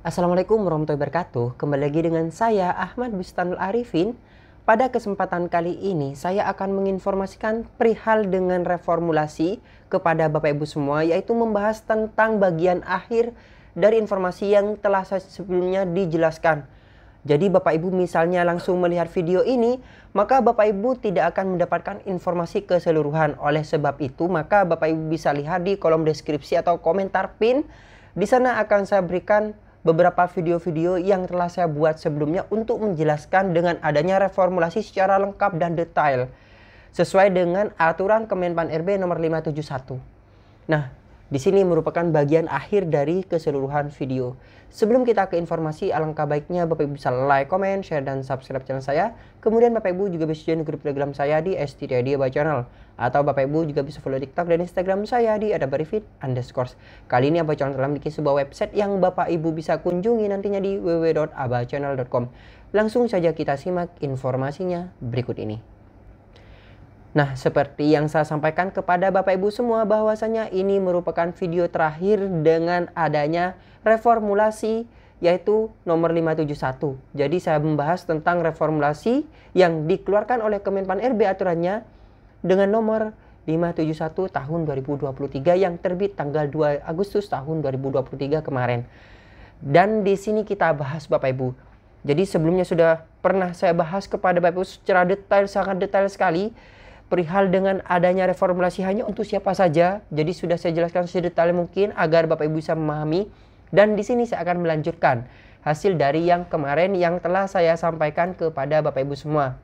Assalamualaikum warahmatullahi wabarakatuh. Kembali lagi dengan saya Ahmad Bustanul Arifin. Pada kesempatan kali ini saya akan menginformasikan perihal dengan reformulasi kepada Bapak Ibu semua, yaitu membahas tentang bagian akhir dari informasi yang telah saya sebelumnya dijelaskan. Jadi Bapak Ibu misalnya langsung melihat video ini, maka Bapak Ibu tidak akan mendapatkan informasi keseluruhan. Oleh sebab itu, maka Bapak Ibu bisa lihat di kolom deskripsi atau komentar pin. Di sana akan saya berikan beberapa video-video yang telah saya buat sebelumnya untuk menjelaskan dengan adanya reformulasi secara lengkap dan detail sesuai dengan aturan Kemenpan RB nomor 571. Nah, di sini merupakan bagian akhir dari keseluruhan video. Sebelum kita ke informasi, alangkah baiknya Bapak Ibu bisa like, comment, share, dan subscribe channel saya. Kemudian Bapak Ibu juga bisa join grup Telegram saya di @STRadio Channel. Atau Bapak Ibu juga bisa follow TikTok dan Instagram saya di @abarifin_. Kali ini Abah Channel telah memiliki sebuah website yang Bapak Ibu bisa kunjungi nantinya di www.abahchannel.com. Langsung saja kita simak informasinya berikut ini. Nah, seperti yang saya sampaikan kepada Bapak Ibu semua bahwasanya ini merupakan video terakhir dengan adanya reformulasi yaitu nomor 571. Jadi saya membahas tentang reformulasi yang dikeluarkan oleh Kemenpan RB aturannya dengan nomor 571 tahun 2023 yang terbit tanggal 2 Agustus tahun 2023 kemarin. Dan di sini kita bahas Bapak Ibu. Jadi sebelumnya sudah pernah saya bahas kepada Bapak Ibu secara detail, sangat detail sekali perihal dengan adanya reformulasi hanya untuk siapa saja. Jadi sudah saya jelaskan sedetail mungkin agar Bapak Ibu bisa memahami. Dan di sini saya akan melanjutkan hasil dari yang kemarin yang telah saya sampaikan kepada Bapak Ibu semua.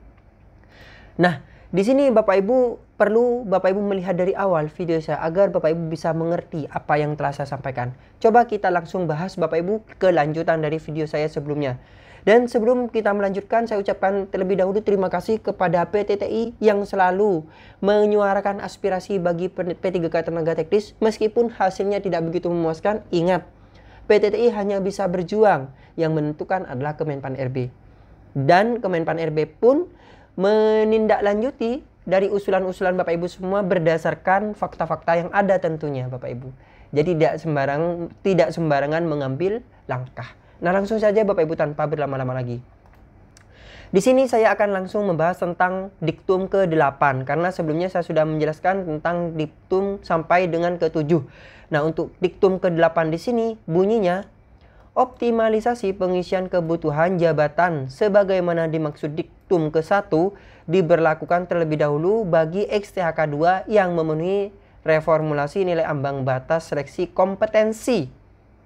Nah, di sini Bapak Ibu perlu Bapak Ibu melihat dari awal video saya agar Bapak Ibu bisa mengerti apa yang telah saya sampaikan. Coba kita langsung bahas Bapak Ibu kelanjutan dari video saya sebelumnya. Dan sebelum kita melanjutkan, saya ucapkan terlebih dahulu terima kasih kepada PTTI yang selalu menyuarakan aspirasi bagi P3K Tenaga Teknis. Meskipun hasilnya tidak begitu memuaskan, ingat, PTTI hanya bisa berjuang, yang menentukan adalah Kemenpan RB. Dan Kemenpan RB pun menindaklanjuti dari usulan-usulan Bapak Ibu semua berdasarkan fakta-fakta yang ada tentunya Bapak Ibu. Jadi tidak sembarangan mengambil langkah. Nah, langsung saja Bapak Ibu tanpa berlama-lama lagi. Di sini saya akan langsung membahas tentang diktum ke-8 karena sebelumnya saya sudah menjelaskan tentang diktum sampai dengan ke-7. Nah, untuk diktum ke-8 di sini bunyinya optimalisasi pengisian kebutuhan jabatan sebagaimana dimaksud diktum ke-1 diberlakukan terlebih dahulu bagi XTHK2 yang memenuhi reformulasi nilai ambang batas seleksi kompetensi.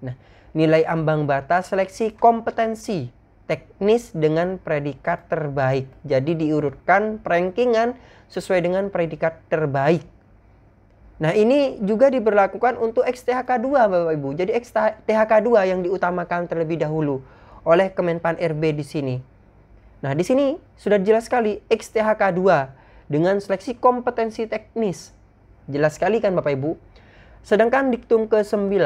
Nah, nilai ambang batas seleksi kompetensi teknis dengan predikat terbaik. Jadi diurutkan rankingan sesuai dengan predikat terbaik. Nah, ini juga diberlakukan untuk XTHK2 Bapak Ibu. Jadi XTHK2 yang diutamakan terlebih dahulu oleh Kemenpan RB di sini. Nah, di sini sudah jelas sekali XTHK2 dengan seleksi kompetensi teknis. Jelas sekali kan Bapak Ibu. Sedangkan diktum ke-9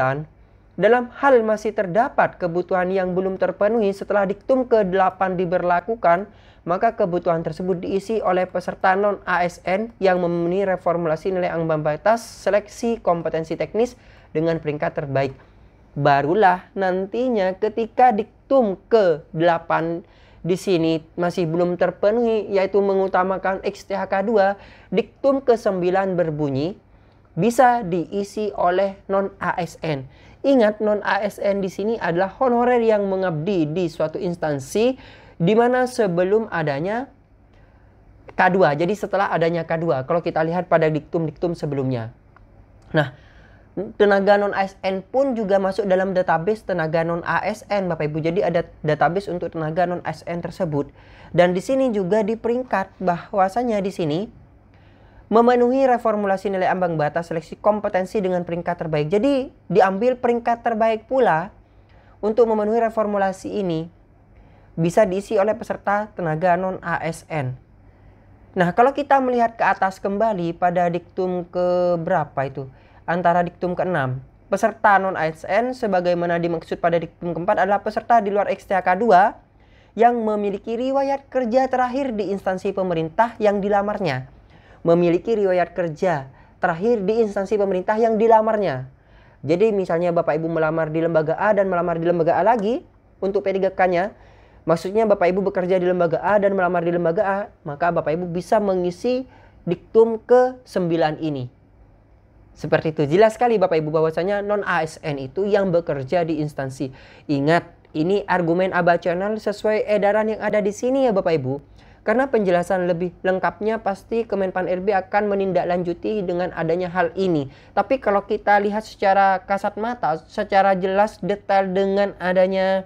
dalam hal masih terdapat kebutuhan yang belum terpenuhi setelah diktum ke-8 diberlakukan, maka kebutuhan tersebut diisi oleh peserta non-ASN yang memenuhi reformulasi nilai ambang batas seleksi kompetensi teknis dengan peringkat terbaik. Barulah nantinya ketika diktum ke-8 di sini masih belum terpenuhi, yaitu mengutamakan XTHK2, diktum ke-9 berbunyi bisa diisi oleh non-ASN. Ingat, non-ASN di sini adalah honorer yang mengabdi di suatu instansi di mana sebelum adanya K2. Jadi setelah adanya K2, kalau kita lihat pada diktum-diktum sebelumnya. Nah, tenaga non-ASN pun juga masuk dalam database tenaga non-ASN Bapak Ibu. Jadi ada database untuk tenaga non-ASN tersebut. Dan di sini juga di peringkat bahwasanya di sini memenuhi reformulasi nilai ambang batas seleksi kompetensi dengan peringkat terbaik. Jadi diambil peringkat terbaik pula untuk memenuhi reformulasi ini bisa diisi oleh peserta tenaga non-ASN. Nah, kalau kita melihat ke atas kembali pada diktum ke berapa itu? Antara diktum ke-6. Peserta non-ASN sebagaimana dimaksud pada diktum ke-4 adalah peserta di luar XTHK2 yang memiliki riwayat kerja terakhir di instansi pemerintah yang dilamarnya. Memiliki riwayat kerja terakhir di instansi pemerintah yang dilamarnya. Jadi misalnya Bapak Ibu melamar di lembaga A dan melamar di lembaga A lagi untuk P3K-nya, maksudnya Bapak Ibu bekerja di lembaga A dan melamar di lembaga A, maka Bapak Ibu bisa mengisi diktum ke-9 ini. Seperti itu. Jelas sekali Bapak Ibu bahwasanya non-ASN itu yang bekerja di instansi. Ingat, ini argumen ABA Channel sesuai edaran yang ada di sini ya Bapak Ibu. Karena penjelasan lebih lengkapnya pasti Kemenpan RB akan menindaklanjuti dengan adanya hal ini. Tapi kalau kita lihat secara kasat mata, secara jelas detail dengan adanya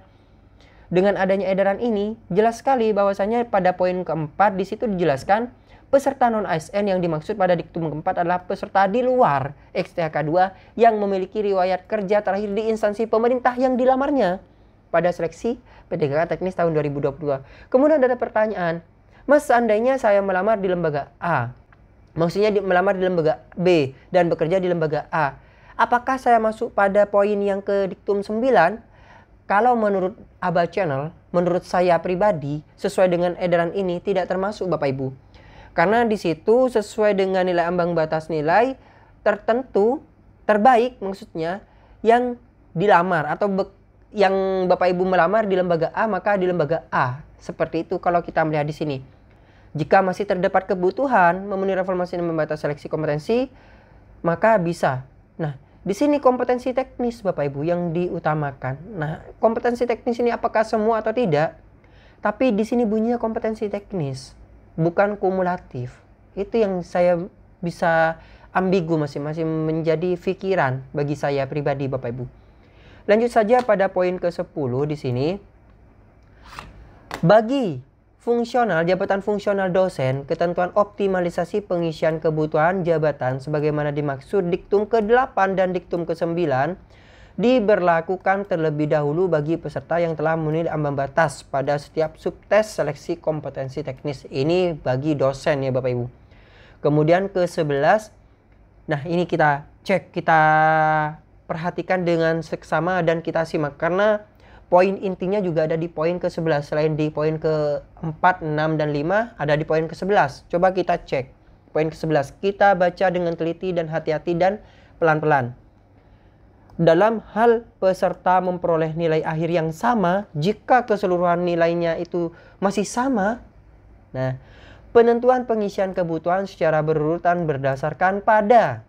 edaran ini, jelas sekali bahwasanya pada poin keempat di situ dijelaskan peserta non-ASN yang dimaksud pada diktum keempat adalah peserta di luar XTHK 2 yang memiliki riwayat kerja terakhir di instansi pemerintah yang dilamarnya pada seleksi P3K teknis tahun 2022. Kemudian ada pertanyaan, Mas, seandainya saya melamar di lembaga A, maksudnya melamar di lembaga B dan bekerja di lembaga A, apakah saya masuk pada poin yang ke diktum 9? Kalau menurut ABA Channel, menurut saya pribadi, sesuai dengan edaran ini tidak termasuk Bapak Ibu. Karena di situ sesuai dengan nilai ambang batas nilai tertentu, terbaik maksudnya, yang dilamar atau yang Bapak Ibu melamar di lembaga A, maka di lembaga A. Seperti itu kalau kita melihat di sini. Jika masih terdapat kebutuhan memenuhi reformasi dan membatas seleksi kompetensi, maka bisa. Nah, di sini kompetensi teknis Bapak Ibu yang diutamakan. Nah, kompetensi teknis ini apakah semua atau tidak? Tapi di sini bunyinya kompetensi teknis, bukan kumulatif. Itu yang saya bisa ambigu, masih menjadi pikiran bagi saya pribadi Bapak Ibu. Lanjut saja pada poin ke-10 di sini. Bagi fungsional, jabatan fungsional dosen, ketentuan optimalisasi pengisian kebutuhan jabatan sebagaimana dimaksud diktum ke-8 dan diktum ke-9 diberlakukan terlebih dahulu bagi peserta yang telah memenuhi ambang batas pada setiap subtes seleksi kompetensi teknis. Ini bagi dosen ya Bapak Ibu. Kemudian ke-11, nah ini kita cek, kita perhatikan dengan seksama dan kita simak karena poin intinya juga ada di poin ke-11. Selain di poin ke-4, 6, dan 5 ada di poin ke-11. Coba kita cek poin ke-11. Kita baca dengan teliti dan hati-hati dan pelan-pelan. Dalam hal peserta memperoleh nilai akhir yang sama, jika keseluruhan nilainya itu masih sama, nah, penentuan pengisian kebutuhan secara berurutan berdasarkan pada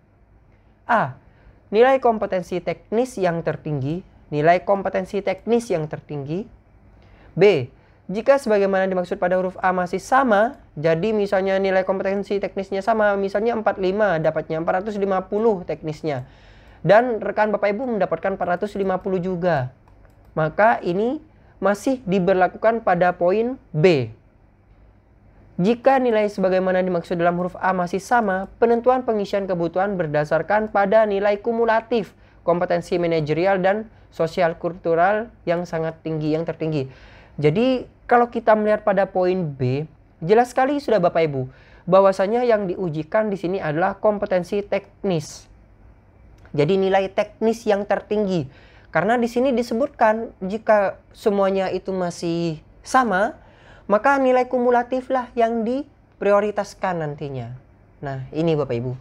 A. Nilai kompetensi teknis yang tertinggi. Nilai kompetensi teknis yang tertinggi. B. Jika sebagaimana dimaksud pada huruf A masih sama, jadi misalnya nilai kompetensi teknisnya sama, misalnya 45 dapatnya 450 teknisnya. Dan rekan Bapak Ibu mendapatkan 450 juga. Maka ini masih diberlakukan pada poin B. Jika nilai sebagaimana dimaksud dalam huruf A masih sama, penentuan pengisian kebutuhan berdasarkan pada nilai kumulatif kompetensi manajerial dan sosial kultural yang sangat tinggi, yang tertinggi. Jadi kalau kita melihat pada poin B, jelas sekali sudah Bapak Ibu bahwasanya yang diujikan di sini adalah kompetensi teknis. Jadi nilai teknis yang tertinggi. Karena di sini disebutkan jika semuanya itu masih sama, maka nilai kumulatiflah yang diprioritaskan nantinya. Nah, ini Bapak Ibu.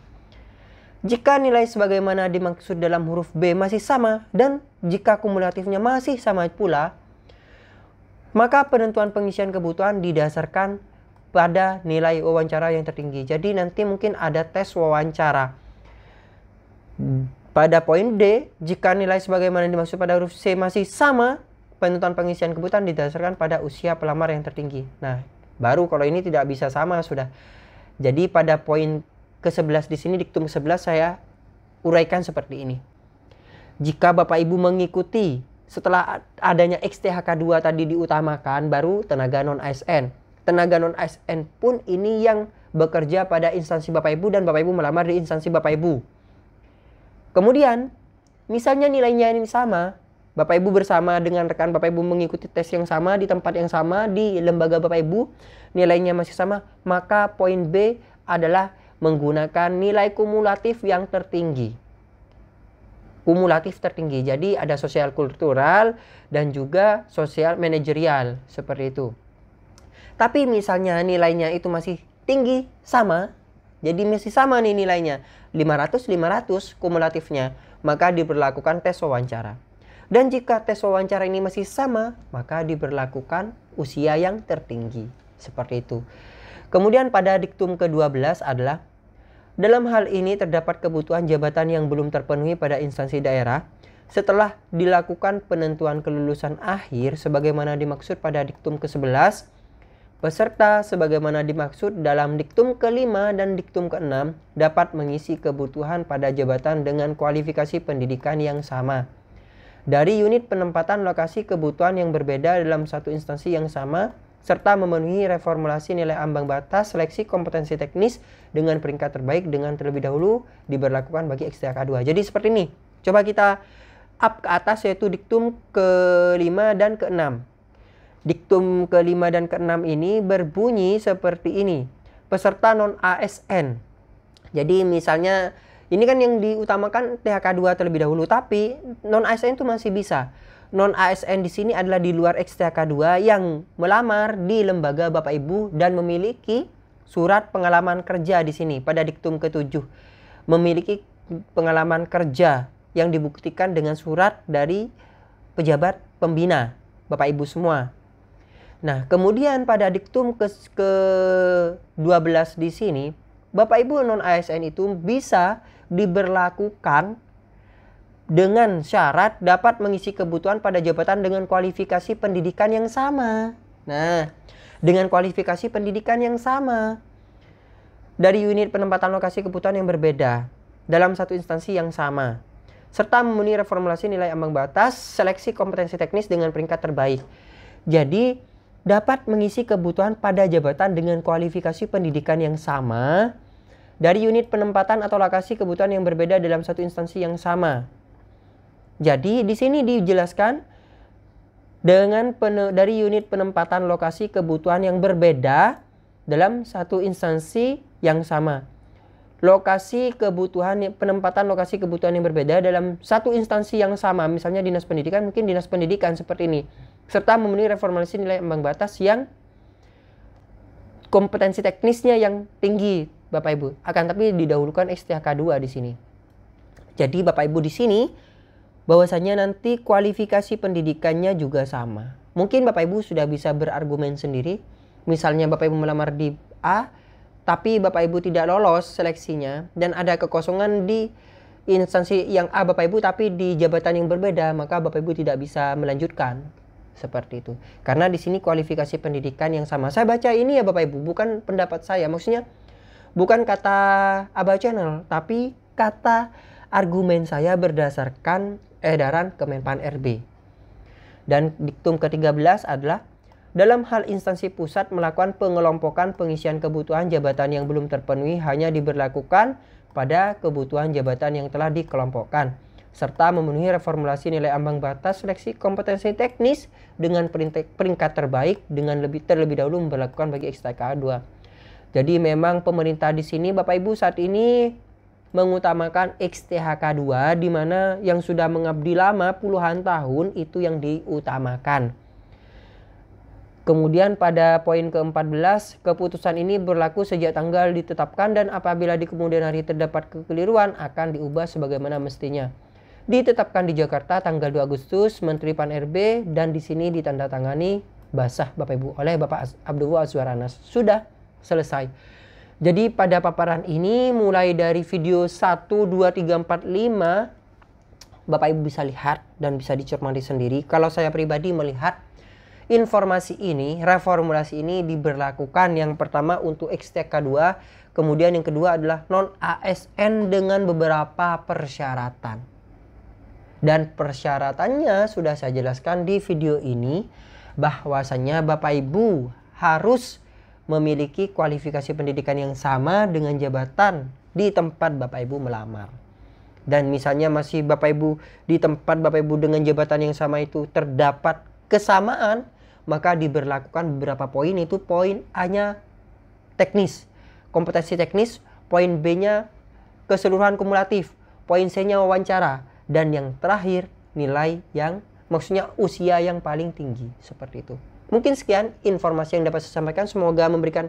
Jika nilai sebagaimana dimaksud dalam huruf B masih sama dan jika kumulatifnya masih sama pula, maka penentuan pengisian kebutuhan didasarkan pada nilai wawancara yang tertinggi. Jadi nanti mungkin ada tes wawancara. Pada poin D, jika nilai sebagaimana dimaksud pada huruf C masih sama, penentuan pengisian kebutuhan didasarkan pada usia pelamar yang tertinggi. Nah, baru kalau ini tidak bisa sama sudah. Jadi pada poin ke-11 di sini, diktum ke-11 saya uraikan seperti ini. Jika Bapak Ibu mengikuti setelah adanya XTHK 2 tadi diutamakan, baru tenaga non-ASN. Tenaga non-ASN pun ini yang bekerja pada instansi Bapak Ibu dan Bapak Ibu melamar di instansi Bapak Ibu. Kemudian, misalnya nilainya ini sama, Bapak Ibu bersama dengan rekan Bapak Ibu mengikuti tes yang sama, di tempat yang sama, di lembaga Bapak Ibu, nilainya masih sama, maka poin B adalah menggunakan nilai kumulatif yang tertinggi. Kumulatif tertinggi, jadi ada sosial kultural dan juga sosial manajerial, seperti itu. Tapi misalnya nilainya itu masih tinggi, sama, jadi masih sama nih nilainya, 500-500 kumulatifnya. maka diberlakukan tes wawancara. Dan jika tes wawancara ini masih sama, maka diberlakukan usia yang tertinggi. Seperti itu. Kemudian pada diktum ke-12 adalah, dalam hal ini terdapat kebutuhan jabatan yang belum terpenuhi pada instansi daerah setelah dilakukan penentuan kelulusan akhir sebagaimana dimaksud pada diktum ke-11, peserta sebagaimana dimaksud dalam diktum ke-5 dan diktum ke-6 dapat mengisi kebutuhan pada jabatan dengan kualifikasi pendidikan yang sama dari unit penempatan lokasi kebutuhan yang berbeda dalam satu instansi yang sama, serta memenuhi reformulasi nilai ambang batas seleksi kompetensi teknis dengan peringkat terbaik dengan terlebih dahulu diberlakukan bagi XTK 2. Jadi seperti ini. Coba kita up ke atas, yaitu diktum ke-5 dan ke-6. Diktum ke-5 dan ke-6 ini berbunyi seperti ini. Peserta non-ASN. Jadi misalnya ini kan yang diutamakan THK 2 terlebih dahulu, tapi non-ASN itu masih bisa. Non-ASN di sini adalah di luar XTHK 2 yang melamar di lembaga Bapak Ibu dan memiliki surat pengalaman kerja di sini pada diktum ke-7. Memiliki pengalaman kerja yang dibuktikan dengan surat dari pejabat pembina Bapak Ibu semua. Nah, kemudian pada diktum ke-12 di sini, Bapak Ibu non-ASN itu bisa diberlakukan dengan syarat dapat mengisi kebutuhan pada jabatan dengan kualifikasi pendidikan yang sama. Nah, dengan kualifikasi pendidikan yang sama dari unit penempatan lokasi kebutuhan yang berbeda dalam satu instansi yang sama, serta memenuhi reformulasi nilai ambang batas seleksi kompetensi teknis dengan peringkat terbaik. Jadi dapat mengisi kebutuhan pada jabatan dengan kualifikasi pendidikan yang sama dari unit penempatan atau lokasi kebutuhan yang berbeda dalam satu instansi yang sama. Jadi di sini dijelaskan dengan dari unit penempatan lokasi kebutuhan yang berbeda dalam satu instansi yang sama. Lokasi kebutuhan, penempatan lokasi kebutuhan yang berbeda dalam satu instansi yang sama, misalnya dinas pendidikan, mungkin dinas pendidikan seperti ini, serta memenuhi reformulasi nilai ambang batas yang kompetensi teknisnya yang tinggi, Bapak Ibu. Akan tapi didahulukan XTHK 2 di sini. Jadi Bapak Ibu di sini bahwasanya nanti kualifikasi pendidikannya juga sama. Mungkin Bapak Ibu sudah bisa berargumen sendiri. Misalnya Bapak Ibu melamar di A, tapi Bapak Ibu tidak lolos seleksinya dan ada kekosongan di instansi yang A Bapak Ibu tapi di jabatan yang berbeda, maka Bapak Ibu tidak bisa melanjutkan. Seperti itu. Karena di sini kualifikasi pendidikan yang sama. Saya baca ini ya Bapak Ibu, bukan pendapat saya. Maksudnya bukan kata Aba Channel, tapi kata argumen saya berdasarkan edaran Kemenpan RB. Dan diktum ke-13 adalah, dalam hal instansi pusat melakukan pengelompokan pengisian kebutuhan jabatan yang belum terpenuhi hanya diberlakukan pada kebutuhan jabatan yang telah dikelompokkan, serta memenuhi reformulasi nilai ambang batas seleksi kompetensi teknis dengan peringkat terbaik dengan terlebih dahulu memperlakukan bagi XTK 2. Jadi memang pemerintah di sini Bapak Ibu saat ini mengutamakan XTHK 2, di mana yang sudah mengabdi lama puluhan tahun itu yang diutamakan. Kemudian pada poin ke-14, keputusan ini berlaku sejak tanggal ditetapkan dan apabila di kemudian hari terdapat kekeliruan akan diubah sebagaimana mestinya. Ditetapkan di Jakarta tanggal 2 Agustus Menteri Pan RB dan di sini ditandatangani basah Bapak Ibu oleh Bapak Abdul Azwar Anas. Sudah selesai. Jadi pada paparan ini mulai dari video 1, 2, 3, 4, 5 Bapak Ibu bisa lihat dan bisa dicermati sendiri. Kalau saya pribadi melihat informasi ini, reformulasi ini diberlakukan yang pertama untuk XTK 2, kemudian yang kedua adalah non-ASN dengan beberapa persyaratan. Dan persyaratannya sudah saya jelaskan di video ini, bahwasanya Bapak Ibu harus memiliki kualifikasi pendidikan yang sama dengan jabatan di tempat Bapak Ibu melamar. Dan misalnya masih Bapak Ibu di tempat Bapak Ibu dengan jabatan yang sama itu terdapat kesamaan, maka diberlakukan beberapa poin, itu poin A-nya teknis, kompetensi teknis, poin B-nya keseluruhan kumulatif, poin C-nya wawancara, dan yang terakhir nilai yang maksudnya usia yang paling tinggi, seperti itu. Mungkin sekian informasi yang dapat saya sampaikan. Semoga memberikan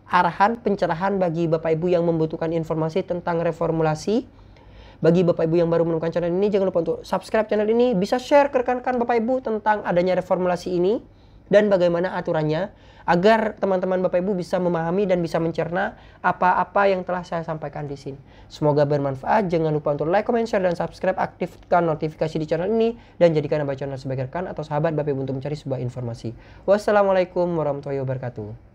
arahan, pencerahan bagi Bapak Ibu yang membutuhkan informasi tentang reformulasi Bagi Bapak Ibu yang baru menemukan channel ini, jangan lupa untuk subscribe channel ini, bisa share ke rekan-rekan Bapak Ibu tentang adanya reformulasi ini dan bagaimana aturannya, agar teman-teman Bapak Ibu bisa memahami dan bisa mencerna apa-apa yang telah saya sampaikan di sini. Semoga bermanfaat. Jangan lupa untuk like, comment, share, dan subscribe. Aktifkan notifikasi di channel ini dan jadikan channel sebagai rekan atau sahabat Bapak Ibu untuk mencari sebuah informasi. Wassalamualaikum warahmatullahi wabarakatuh.